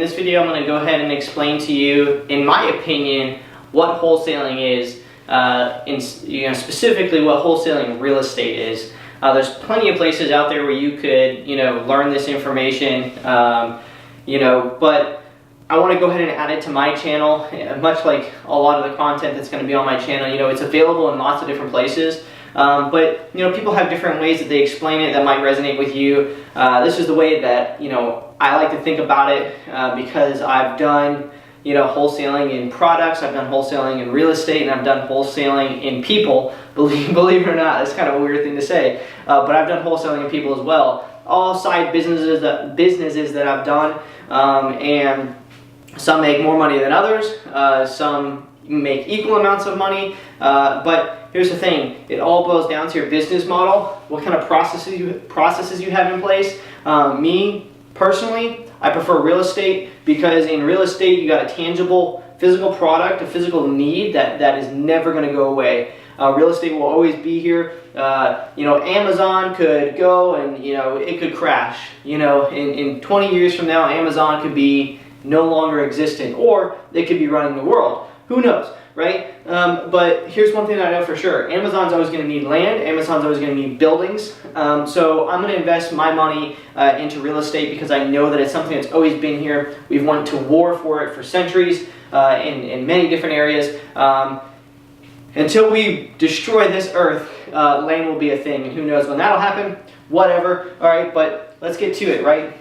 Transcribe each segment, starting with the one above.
this video I'm going to go ahead and explain to you, in my opinion, what wholesaling is, specifically what wholesaling real estate is. There's plenty of places out there where you could, learn this information, but I want to go ahead and add it to my channel. Much like a lot of the content that's going to be on my channel, it's available in lots of different places. But people have different ways that they explain it that might resonate with you. This is the way that I like to think about it, because I've done wholesaling in products, I've done wholesaling in real estate, and I've done wholesaling in people. Believe it or not, that's kind of a weird thing to say, but I've done wholesaling in people as well. All side businesses that I've done, and some make more money than others. Some make equal amounts of money, but here's the thing, it all boils down to your business model, what kind of processes you have in place. Me, personally, I prefer real estate because in real estate you got a tangible physical product, a physical need that is never going to go away. Real estate will always be here. Amazon could go and it could crash. In 20 years from now, Amazon could be no longer existent, or they could be running the world. Who knows, right? But here's one thing that I know for sure. Amazon's always going to need land. Amazon's always going to need buildings. So I'm going to invest my money into real estate because I know that it's something that's always been here. We've went to war for it for centuries in many different areas. Until we destroy this earth, land will be a thing. And who knows when that'll happen? Whatever. All right, but let's get to it, right?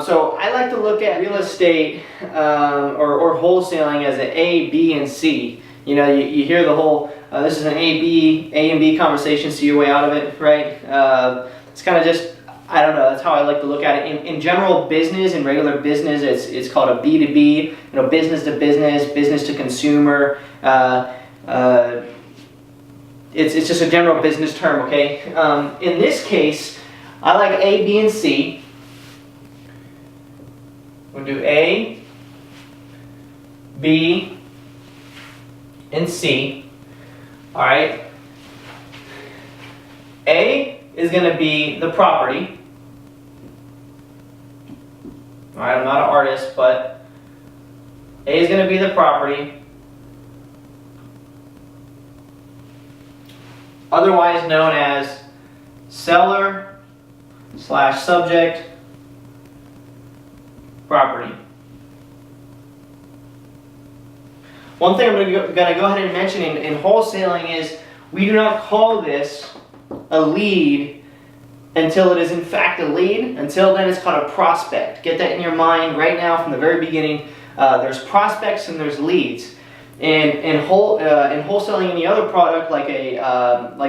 So I like to look at real estate or wholesaling as an A, B, and C. You hear the whole, this is an A and B conversation, see your way out of it, right? It's kind of just, I don't know, that's how I like to look at it. In general business, in regular business, it's called a B2B, business to business, business to consumer. It's just a general business term, okay? In this case, I like A, B, and C. We'll do A, B, and C. All right. A is going to be the property. All right, I'm not an artist, but A is going to be the property, otherwise known as seller/subject property. One thing I'm going to go ahead and mention in wholesaling is we do not call this a lead until it is in fact a lead. Until then, it's called a prospect. Get that in your mind right now from the very beginning. There's prospects and there's leads. And in wholesaling any other product, like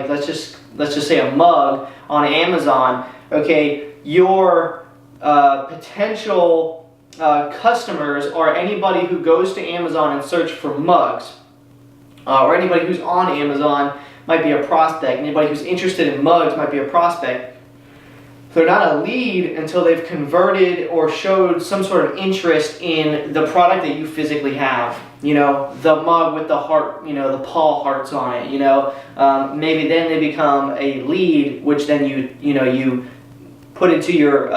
let's just say a mug on Amazon, okay, your potential customers are anybody who goes to Amazon and search for mugs, or anybody who's on Amazon might be a prospect. Anybody who's interested in mugs might be a prospect. They're not a lead until they've converted or showed some sort of interest in the product that you physically have. The mug with the heart, the paw hearts on it. Maybe then they become a lead, which then you put into your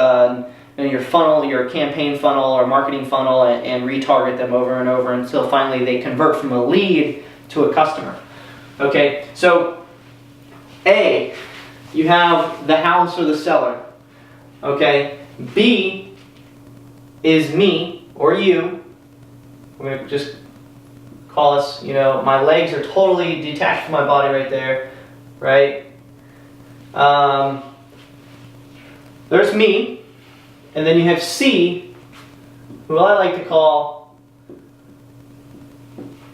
funnel, your campaign funnel or marketing funnel, and retarget them over and over until finally they convert from a lead to a customer. Okay, so A, you have the house or the seller. Okay, B is me or you. We're going to just call us, my legs are totally detached from my body right there, right? There's me, and then you have C, who I like to call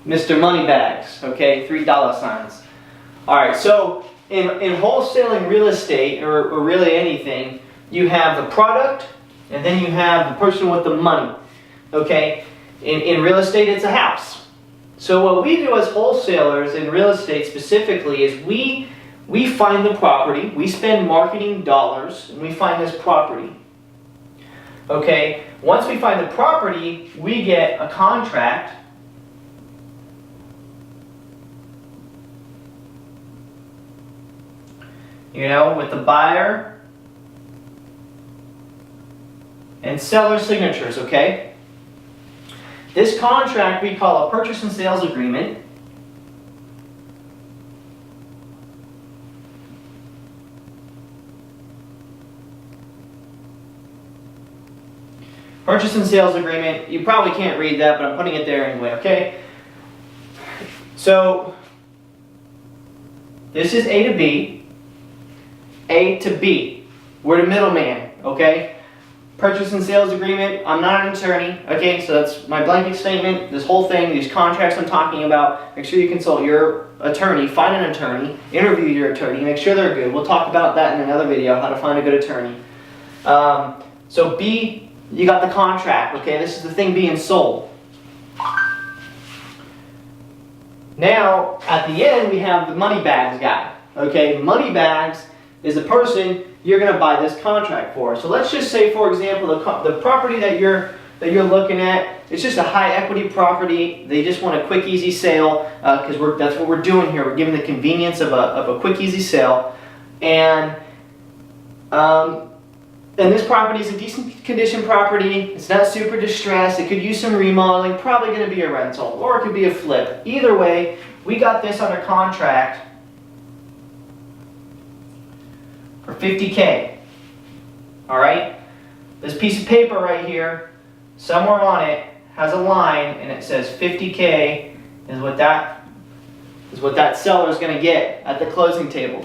Mr. Moneybags, okay, $3. All right, so in wholesaling real estate, or really anything, you have the product, and then you have the person with the money, okay? In real estate, it's a house. So what we do as wholesalers in real estate specifically is we find the property, we spend marketing dollars, and we find this property. Okay, once we find the property, we get a contract. With the buyer and seller signatures, okay? This contract we call a purchase and sales agreement. Purchase and sales agreement, you probably can't read that, but I'm putting it there anyway, okay? So, this is A to B, A to B. We're the middleman, okay? Purchase and sales agreement, I'm not an attorney, okay? So that's my blanket statement, this whole thing, these contracts I'm talking about, make sure you consult your attorney, find an attorney, interview your attorney, make sure they're good. We'll talk about that in another video, how to find a good attorney. So B, you got the contract, okay? This is the thing being sold. Now, at the end, we have the Moneybags guy, okay? Moneybags is the person you're going to buy this contract for. So let's just say, for example, the property that you're looking at, it's just a high equity property. They just want a quick, easy sale because that's what we're doing here. We're giving the convenience of a quick, easy sale, and this property is a decent condition property. It's not super distressed. It could use some remodeling. Probably going to be a rental, or it could be a flip. Either way, we got this under contract for $50K. All right. This piece of paper right here, somewhere on it, has a line, and it says $50K is what that seller is going to get at the closing table.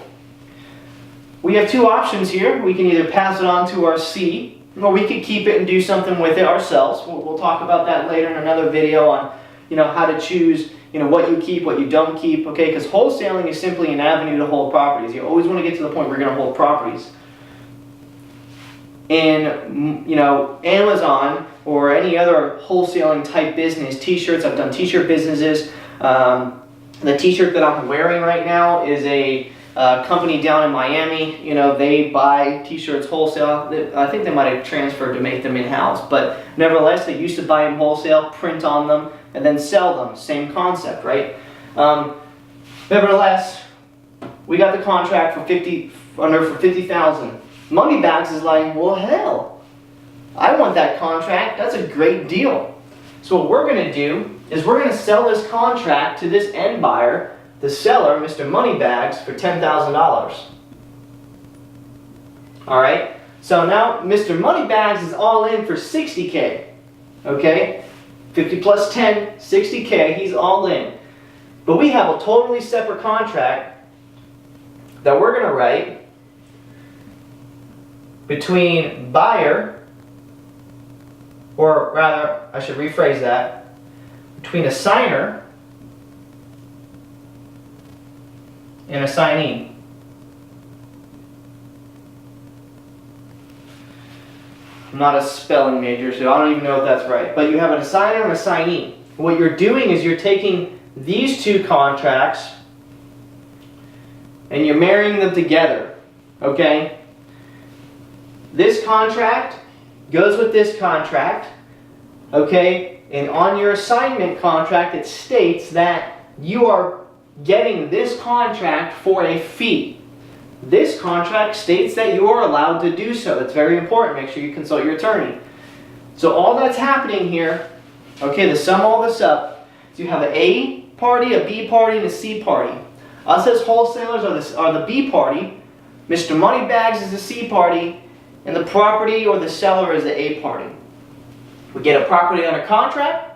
We have two options here. We can either pass it on to our C, or we could keep it and do something with it ourselves. We'll talk about that later in another video on, how to choose, what you keep, what you don't keep, okay? Because wholesaling is simply an avenue to hold properties. You always want to get to the point where you're going to hold properties. In, Amazon or any other wholesaling type business, t-shirts, I've done t-shirt businesses. The t-shirt that I'm wearing right now is a company down in Miami. They buy t-shirts wholesale. I think they might have transferred to make them in-house, but nevertheless, they used to buy them wholesale, print on them, and then sell them. Same concept, right? Nevertheless, we got the contract for $50,000. Moneybags is like, well, hell, I want that contract. That's a great deal. So what we're going to do is we're going to sell this contract to this end buyer, the seller, Mr. Moneybags, for $10,000. All right. So now Mr. Moneybags is all in for $60K. Okay, 50 plus 10, $60K. He's all in. But we have a totally separate contract that we're going to write between buyer, or rather, I should rephrase that, between a signer and assignee. I'm not a spelling major, so I don't even know if that's right. But you have an assigner and assignee. What you're doing is you're taking these two contracts and you're marrying them together. Okay? This contract goes with this contract. Okay? And on your assignment contract, it states that you are getting this contract for a fee. This contract states that you are allowed to do so. That's very important. Make sure you consult your attorney. So all that's happening here, okay, to sum all this up, is you have an A party, a B party, and a C party. Us as wholesalers are the B party, Mr. Moneybags is the C party, and the property or the seller is the A party. We get a property under contract.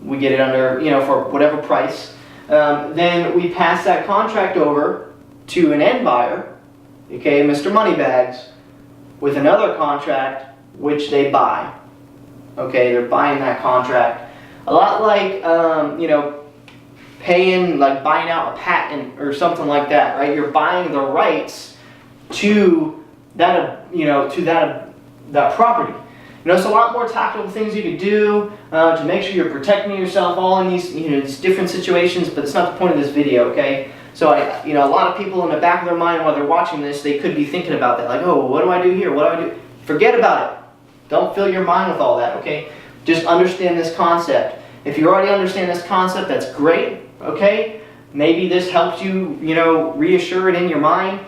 We get it under, for whatever price. Then we pass that contract over to an end buyer, okay, Mr. Moneybags, with another contract which they buy. Okay, they're buying that contract. A lot like, buying out a patent or something like that, right? You're buying the rights to that, that property. There's a lot more tactical things you can do to make sure you're protecting yourself all in these different situations, but it's not the point of this video, okay? So a lot of people in the back of their mind while they're watching this, they could be thinking about that, like, oh, what do I do here? What do I do? Forget about it. Don't fill your mind with all that, okay? Just understand this concept. If you already understand this concept, that's great, okay? Maybe this helps you, reassure it in your mind.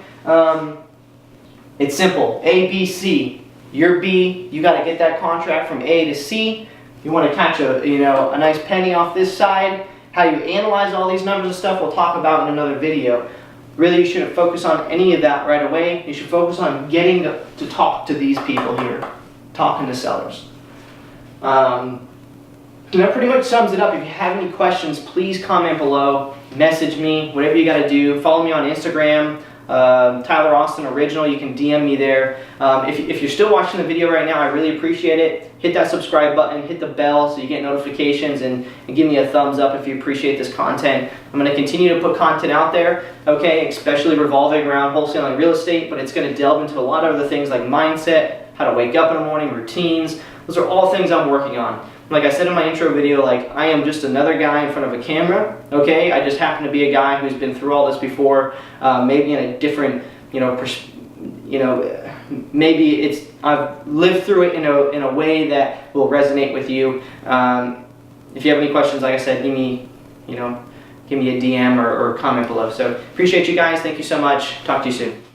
It's simple. A, B, C. You're B, you got to get that contract from A to C. You want to catch a nice penny off this side. How you analyze all these numbers and stuff we'll talk about in another video. Really, you shouldn't focus on any of that right away. You should focus on getting to talk to these people here, talking to sellers. That pretty much sums it up. If you have any questions, please comment below, message me, whatever you got to do. Follow me on Instagram, Tyler Austin Original. You can DM me there. If you're still watching the video right now, I really appreciate it. Hit that subscribe button, hit the bell so you get notifications, and give me a thumbs up if you appreciate this content. I'm going to continue to put content out there, okay, especially revolving around wholesaling real estate, but it's going to delve into a lot of other things like mindset, how to wake up in the morning, routines. Those are all things I'm working on. Like I said in my intro video, like, I am just another guy in front of a camera, okay? I just happen to be a guy who's been through all this before, maybe in a different, maybe I've lived through it in a way that will resonate with you. If you have any questions, like I said, give me a DM or comment below. So appreciate you guys. Thank you so much. Talk to you soon.